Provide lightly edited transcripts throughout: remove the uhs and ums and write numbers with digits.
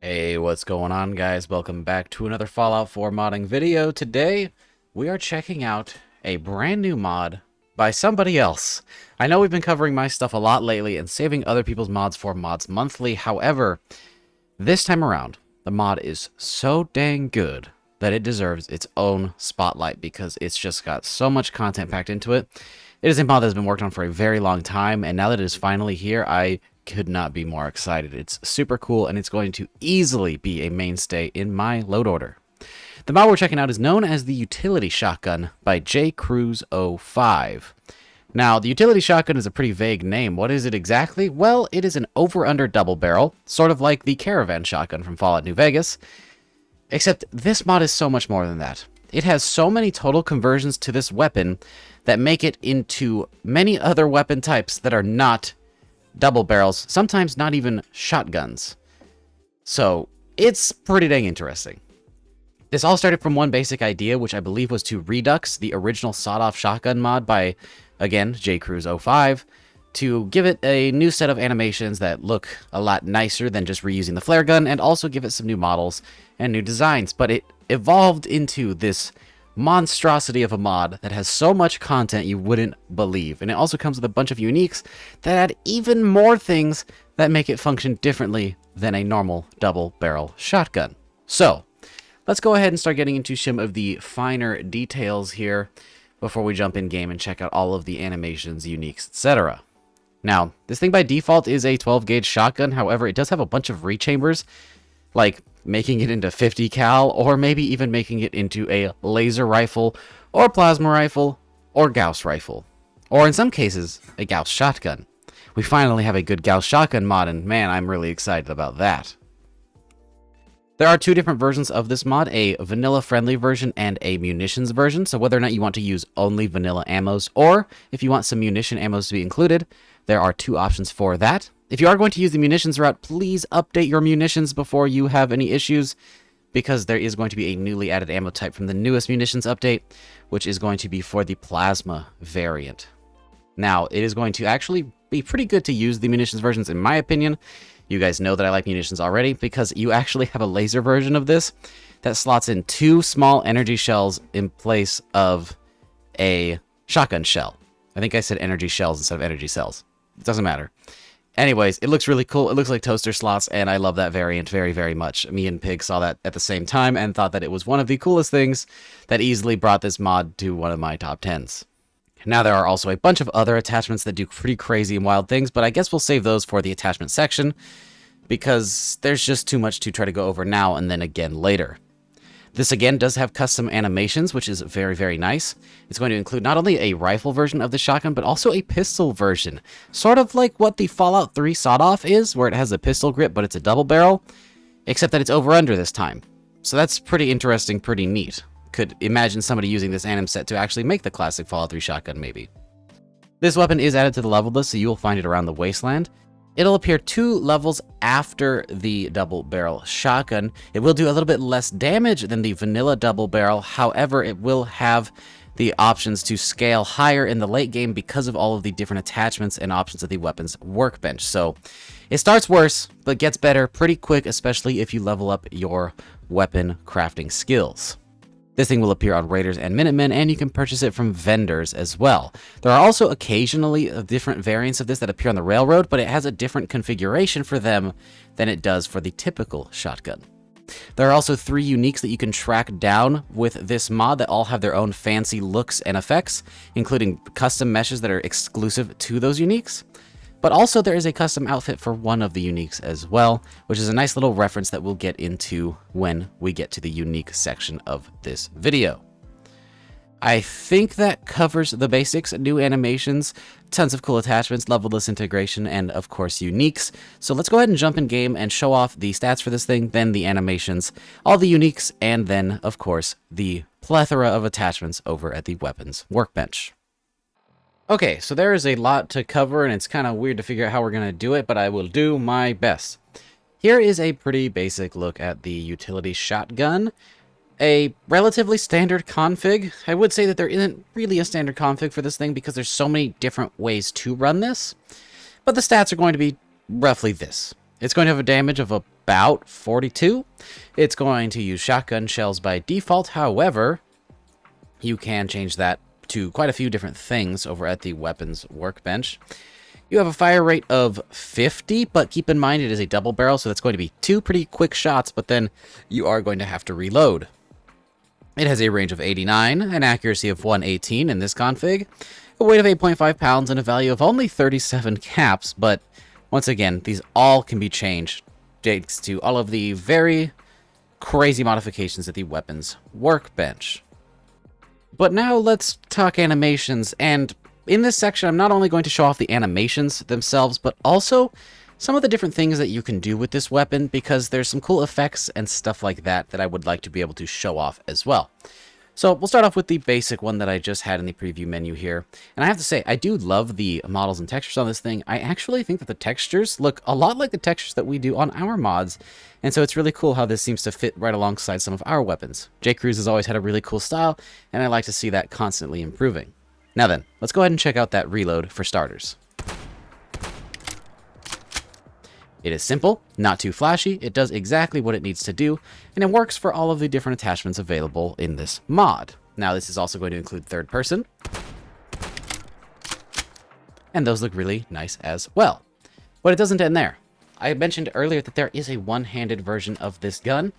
Hey, what's going on, guys? Welcome back to another Fallout 4 modding video. Today, we are checking out a brand new mod by somebody else. I know we've been covering my stuff a lot lately and saving other people's mods for Mods Monthly. However, this time around, the mod is so dang good that it deserves its own spotlight because it's just got so much content packed into it. It is a mod that has been worked on for a very long time, and now that it is finally here, I could not be more excited. It's super cool, and it's going to easily be a mainstay in my load order. The mod we're checking out is known as the Utility Shotgun by jcruise05. Now, the Utility Shotgun is a pretty vague name. What is it exactly? Well, it is an over-under double barrel, sort of like the Caravan Shotgun from Fallout New Vegas, except this mod is so much more than that. It has so many total conversions to this weapon that make it into many other weapon types that are not double barrels, sometimes not even shotguns. So it's pretty dang interesting. This all started from one basic idea, which I believe was to redux the original sawed-off shotgun mod by, again, jcruise05, to give it a new set of animations that look a lot nicer than just reusing the flare gun, and also give it some new models and new designs. But it evolved into this monstrosity of a mod that has so much content you wouldn't believe, and it also comes with a bunch of uniques that add even more things that make it function differently than a normal double barrel shotgun. So let's go ahead and start getting into some of the finer details here before we jump in game and check out all of the animations, uniques, etc. Now, this thing by default is a 12 gauge shotgun. However, it does have a bunch of rechambers, like making it into 50 cal, or maybe even making it into a laser rifle, or plasma rifle, or Gauss rifle, or in some cases, a Gauss shotgun. We finally have a good Gauss shotgun mod, and man, I'm really excited about that. There are two different versions of this mod, a vanilla-friendly version and a munitions version, so whether or not you want to use only vanilla ammos, or if you want some munition ammos to be included, there are two options for that. If you are going to use the munitions route, please update your munitions before you have any issues, because there is going to be a newly added ammo type from the newest munitions update, which is going to be for the plasma variant. Now, it is going to actually be pretty good to use the munitions versions, in my opinion. You guys know that I like munitions already, because you actually have a laser version of this that slots in two small energy shells in place of a shotgun shell. I think I said energy shells instead of energy cells. It doesn't matter. Anyways, it looks really cool. It looks like toaster slots, and I love that variant very, very much. Me and Pig saw that at the same time and thought that it was one of the coolest things that easily brought this mod to one of my top 10s. Now, there are also a bunch of other attachments that do pretty crazy and wild things, but I guess we'll save those for the attachment section, because there's just too much to try to go over now and then again later. This again does have custom animations, which is very, very nice. It's going to include not only a rifle version of the shotgun, but also a pistol version. Sort of like what the Fallout 3 sawed-off is, where it has a pistol grip, but it's a double barrel, except that it's over-under this time. So that's pretty interesting, pretty neat. Could imagine somebody using this anim set to actually make the classic Fallout 3 shotgun, maybe. This weapon is added to the level list, so you will find it around the wasteland. It'll appear 2 levels after the double barrel shotgun. It will do a little bit less damage than the vanilla double barrel. However, it will have the options to scale higher in the late game because of all of the different attachments and options of the weapon's workbench. So it starts worse, but gets better pretty quick, especially if you level up your weapon crafting skills. This thing will appear on Raiders and Minutemen, and you can purchase it from vendors as well. There are also occasionally different variants of this that appear on the Railroad, but it has a different configuration for them than it does for the typical shotgun. There are also 3 uniques that you can track down with this mod that all have their own fancy looks and effects, including custom meshes that are exclusive to those uniques. But also there is a custom outfit for one of the uniques as well, which is a nice little reference that we'll get into when we get to the unique section of this video. I think that covers the basics: new animations, tons of cool attachments, level-less integration, and of course uniques. So let's go ahead and jump in game and show off the stats for this thing, then the animations, all the uniques, and then of course the plethora of attachments over at the weapons workbench. Okay, so there is a lot to cover, and it's kind of weird to figure out how we're going to do it, but I will do my best. Here is a pretty basic look at the utility shotgun. A relatively standard config. I would say that there isn't really a standard config for this thing because there's so many different ways to run this, but the stats are going to be roughly this. It's going to have a damage of about 42. It's going to use shotgun shells by default. However, you can change that to quite a few different things over at the weapons workbench. You have a fire rate of 50, but keep in mind it is a double barrel, so that's going to be 2 pretty quick shots, but then you are going to have to reload. It has a range of 89, an accuracy of 118 in this config, a weight of 8.5 pounds, and a value of only 37 caps, but once again, these all can be changed thanks to all of the very crazy modifications at the weapons workbench. But now let's talk animations, and in this section, I'm not only going to show off the animations themselves, but also some of the different things that you can do with this weapon, because there's some cool effects and stuff like that that I would like to be able to show off as well. So we'll start off with the basic one that I just had in the preview menu here. And I have to say, I do love the models and textures on this thing. I actually think that the textures look a lot like the textures that we do on our mods. And so it's really cool how this seems to fit right alongside some of our weapons. J. Cruz has always had a really cool style, and I like to see that constantly improving. Now then, let's go ahead and check out that reload for starters. It is simple, not too flashy, it does exactly what it needs to do, and it works for all of the different attachments available in this mod. Now this is also going to include third person, and those look really nice as well. But it doesn't end there. I mentioned earlier that there is a one-handed version of this gun,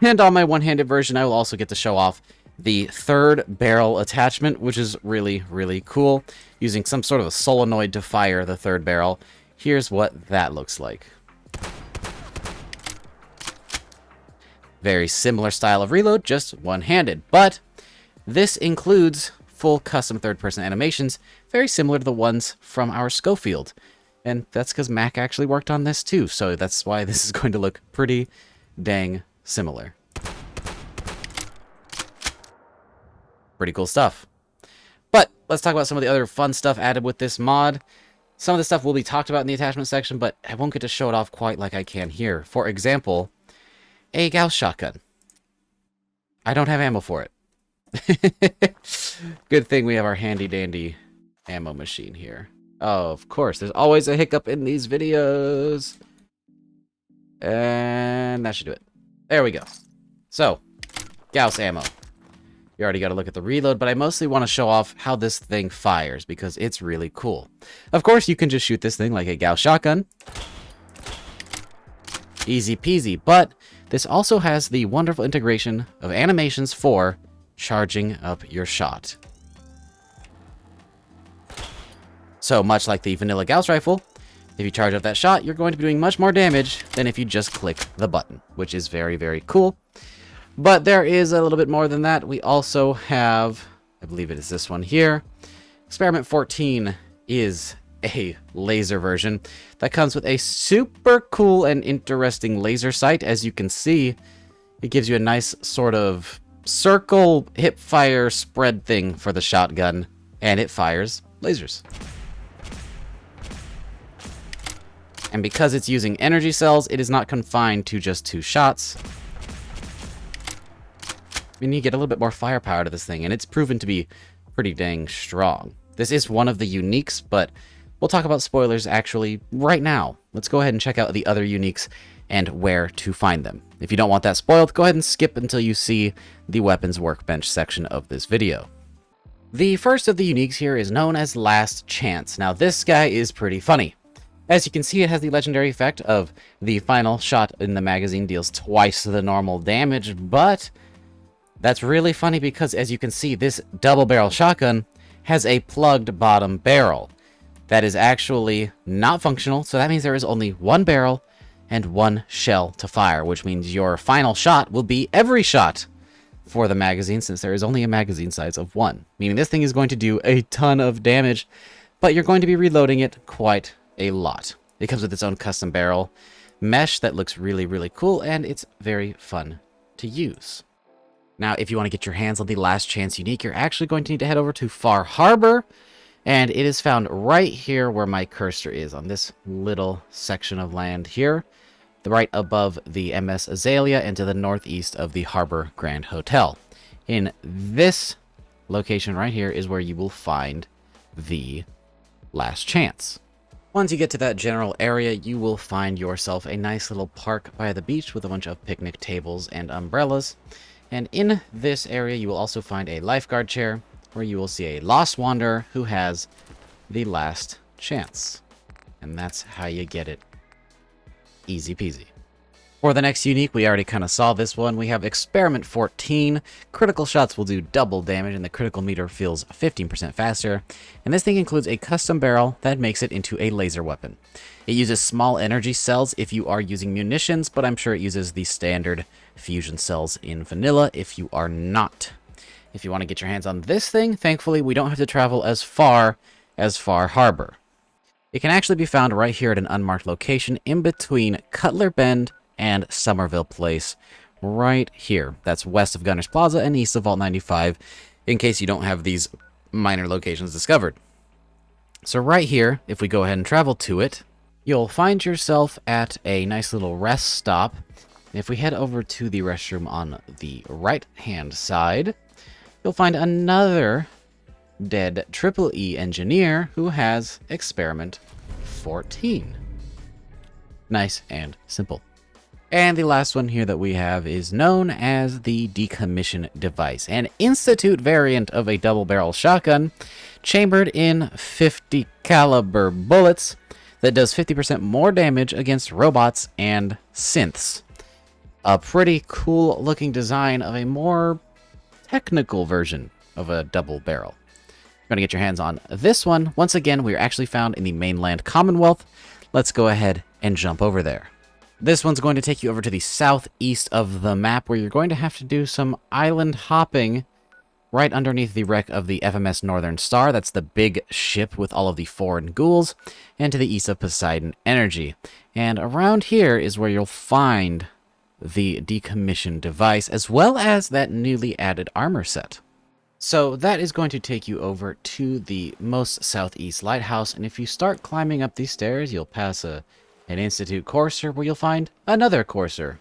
and on my one-handed version I will also get to show off the third barrel attachment, which is really, really cool, using some sort of a solenoid to fire the third barrel. Here's what that looks like. Very similar style of reload, just one-handed, but this includes full custom third-person animations, very similar to the ones from our Schofield. And that's because Mac actually worked on this too, so that's why this is going to look pretty dang similar. Pretty cool stuff. But let's talk about some of the other fun stuff added with this mod. Some of the stuff will be talked about in the attachment section, but I won't get to show it off quite like I can here. For example, a Gauss shotgun. I don't have ammo for it. Good thing we have our handy-dandy ammo machine here. Oh, of course, there's always a hiccup in these videos. And that should do it. There we go. So, Gauss ammo. You already got to look at the reload, but I mostly want to show off how this thing fires, because it's really cool. Of course, you can just shoot this thing like a Gauss shotgun. Easy peasy, but this also has the wonderful integration of animations for charging up your shot. So much like the vanilla Gauss rifle, if you charge up that shot, you're going to be doing much more damage than if you just click the button, which is very, very cool. But there is a little bit more than that. We also have, I believe it is this one here. Experiment 14 is a laser version that comes with a super cool and interesting laser sight. As you can see, it gives you a nice sort of circle hip fire spread thing for the shotgun, and it fires lasers. And because it's using energy cells, it is not confined to just 2 shots. I mean, you get a little bit more firepower to this thing, and it's proven to be pretty dang strong. This is one of the uniques, but we'll talk about spoilers actually right now. Let's go ahead and check out the other uniques and where to find them. If you don't want that spoiled, go ahead and skip until you see the weapons workbench section of this video. The first of the uniques here is known as Last Chance. Now, this guy is pretty funny. As you can see, it has the legendary effect of the final shot in the magazine deals twice the normal damage, but that's really funny because, as you can see, this double barrel shotgun has a plugged bottom barrel that is actually not functional, so that means there is only 1 barrel and 1 shell to fire, which means your final shot will be every shot for the magazine, since there is only a magazine size of 1, meaning this thing is going to do a ton of damage, but you're going to be reloading it quite a lot. It comes with its own custom barrel mesh that looks really, really cool, and it's very fun to use. Now, if you want to get your hands on the Last Chance unique, you're actually going to need to head over to Far Harbor, and it is found right here where my cursor is, on this little section of land here, right above the MS Azalea and to the northeast of the Harbor Grand Hotel. In this location right here is where you will find the Last Chance. Once you get to that general area, you will find yourself a nice little park by the beach with a bunch of picnic tables and umbrellas. And in this area, you will also find a lifeguard chair, where you will see a lost wanderer who has the last chance. And that's how you get it. Easy peasy. For the next unique, we already kind of saw this one. We have Experiment 14. Critical shots will do double damage, and the critical meter feels 15% faster. And this thing includes a custom barrel that makes it into a laser weapon. It uses small energy cells if you are using munitions, but I'm sure it uses the standard fusion cells in vanilla if you are not. If you want to get your hands on this thing, thankfully we don't have to travel as far as Far Harbor. It can actually be found right here at an unmarked location in between Cutler Bend and Somerville Place, right here. That's west of Gunners Plaza and east of Vault 95, in case you don't have these minor locations discovered. So right here, if we go ahead and travel to it, you'll find yourself at a nice little rest stop. If we head over to the restroom on the right-hand side, you'll find another dead Triple E engineer who has Experiment 14. Nice and simple. And the last one here that we have is known as the Decommission Device, an Institute variant of a double-barrel shotgun chambered in 50 caliber bullets that does 50% more damage against robots and synths. A pretty cool looking design of a more technical version of a double barrel. You're going to get your hands on this one. Once again, we are actually found in the mainland Commonwealth. Let's go ahead and jump over there. This one's going to take you over to the southeast of the map, where you're going to have to do some island hopping right underneath the wreck of the FMS Northern Star. That's the big ship with all of the foreign ghouls, and to the east of Poseidon Energy. And around here is where you'll find the Decommission Device, as well as that newly added armor set. So that is going to take you over to the most southeast lighthouse, and if you start climbing up these stairs, you'll pass an Institute Courser, where you'll find another Courser,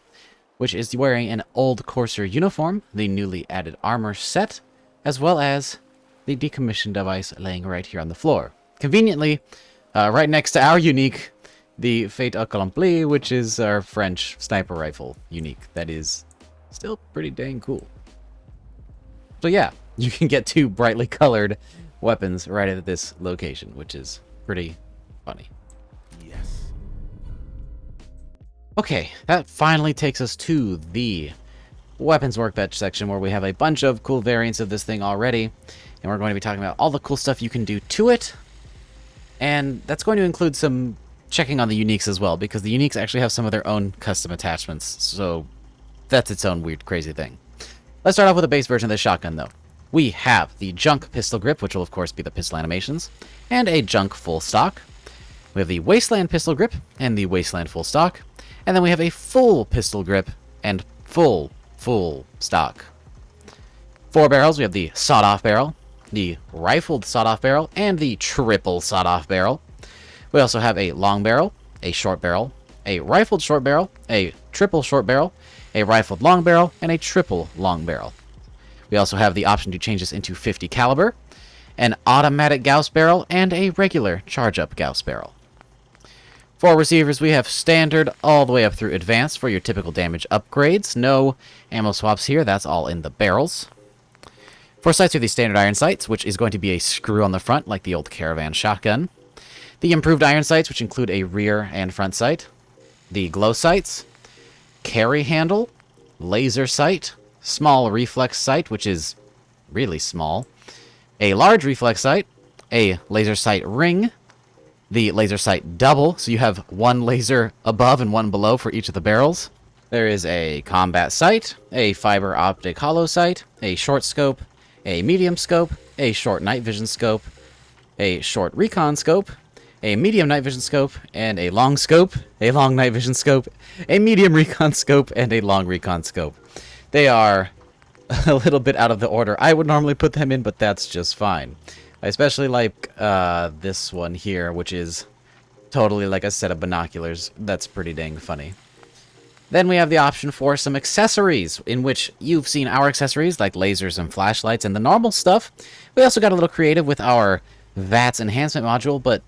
which is wearing an old Courser uniform, the newly added armor set, as well as the Decommission Device laying right here on the floor. Conveniently, right next to our unique, the Fait Accompli, which is our French sniper rifle unique. That is still pretty dang cool. So yeah, you can get two brightly colored weapons right at this location, which is pretty funny. Yes. Okay, that finally takes us to the weapons workbench section, where we have a bunch of cool variants of this thing already, and we're going to be talking about all the cool stuff you can do to it, and that's going to include some checking on the uniques as well, because the uniques actually have some of their own custom attachments, so that's its own weird, crazy thing. Let's start off with a base version of the shotgun, though. We have the junk pistol grip, which will of course be the pistol animations, and a junk full stock. We have the wasteland pistol grip and the wasteland full stock, and then we have a full pistol grip and full stock. 4 barrels, we have the sawed-off barrel, the rifled sawed-off barrel, and the triple sawed-off barrel. We also have a long barrel, a short barrel, a rifled short barrel, a triple short barrel, a rifled long barrel, and a triple long barrel. We also have the option to change this into 50 caliber, an automatic Gauss barrel, and a regular charge-up Gauss barrel. For receivers, we have standard all the way up through advanced for your typical damage upgrades. No ammo swaps here, that's all in the barrels. For sights, we have the standard iron sights, which is going to be a screw on the front like the old Caravan shotgun. The improved iron sights, which include a rear and front sight. The glow sights, carry handle, laser sight, small reflex sight, which is really small, a large reflex sight, a laser sight ring, the laser sight double, so you have one laser above and one below for each of the barrels. There is a combat sight, a fiber optic hollow sight, a short scope, a medium scope, a short night vision scope, a short recon scope, a medium night vision scope, and a long night vision scope, a medium recon scope, and a long recon scope. They are a little bit out of the order I would normally put them in, but that's just fine. I especially like this one here, which is totally like a set of binoculars. That's pretty dang funny. Then we have the option for some accessories, in which you've seen our accessories, like lasers and flashlights and the normal stuff. We also got a little creative with our VATS enhancement module, but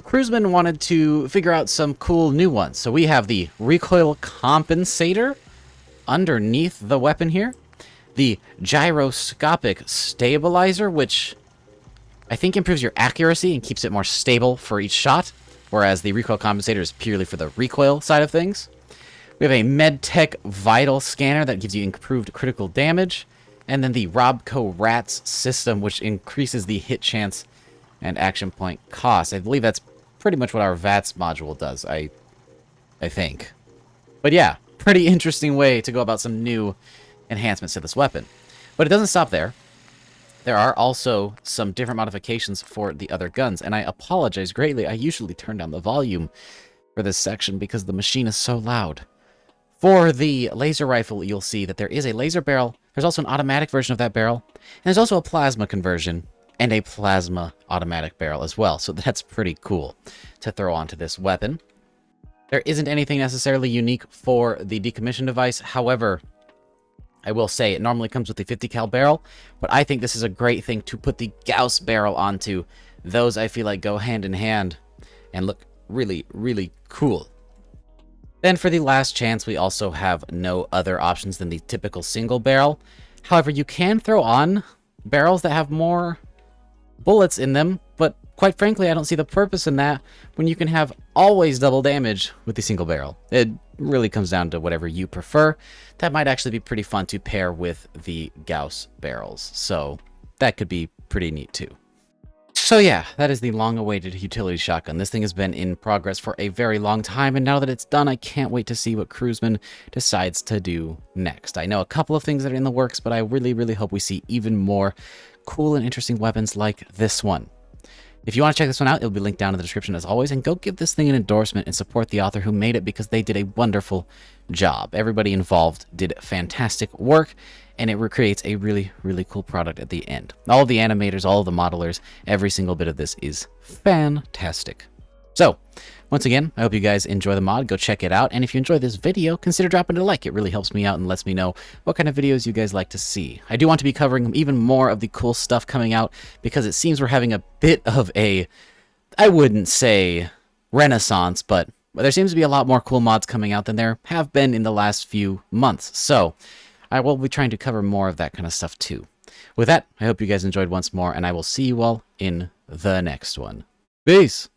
Cruiseman wanted to figure out some cool new ones. So we have the recoil compensator underneath the weapon here. The gyroscopic stabilizer, which I think improves your accuracy and keeps it more stable for each shot, whereas the recoil compensator is purely for the recoil side of things. We have a MedTech Vital Scanner that gives you improved critical damage, and then the Robco Rats system, which increases the hit chance and action point cost. I believe that's pretty much what our VATS module does, I think. But yeah, pretty interesting way to go about some new enhancements to this weapon. But it doesn't stop there. There are also some different modifications for the other guns, and I apologize greatly. I usually turn down the volume for this section because the machine is so loud. For the laser rifle, you'll see that there is a laser barrel. There's also an automatic version of that barrel, and there's also a plasma conversion and a plasma automatic barrel as well, so that's pretty cool to throw onto this weapon. There isn't anything necessarily unique for the decommission device. However, I will say it normally comes with the 50 cal barrel, but I think this is a great thing to put the Gauss barrel onto. Those I feel like go hand in hand and look really, really cool. Then for the last chance, we also have no other options than the typical single barrel. However, you can throw on barrels that have more bullets in them, but quite frankly, I don't see the purpose in that when you can have always double damage with the single barrel. It really comes down to whatever you prefer. That might actually be pretty fun to pair with the Gauss barrels, so that could be pretty neat too. So yeah, that is the long-awaited utility shotgun. This thing has been in progress for a very long time, and now that it's done, I can't wait to see what Cruiseman decides to do next. I know a couple of things that are in the works, but I really, really hope we see even more cool and interesting weapons like this one. If you want to check this one out, it'll be linked down in the description as always, and go give this thing an endorsement and support the author who made it because they did a wonderful job. Everybody involved did fantastic work, and it recreates a really, really cool product at the end. All of the animators, all of the modelers, every single bit of this is fantastic. So, once again, I hope you guys enjoy the mod. Go check it out. And if you enjoyed this video, consider dropping a like. It really helps me out and lets me know what kind of videos you guys like to see. I do want to be covering even more of the cool stuff coming out because it seems we're having a bit of a, I wouldn't say renaissance, but there seems to be a lot more cool mods coming out than there have been in the last few months. So I will be trying to cover more of that kind of stuff too. With that, I hope you guys enjoyed once more, and I will see you all in the next one. Peace!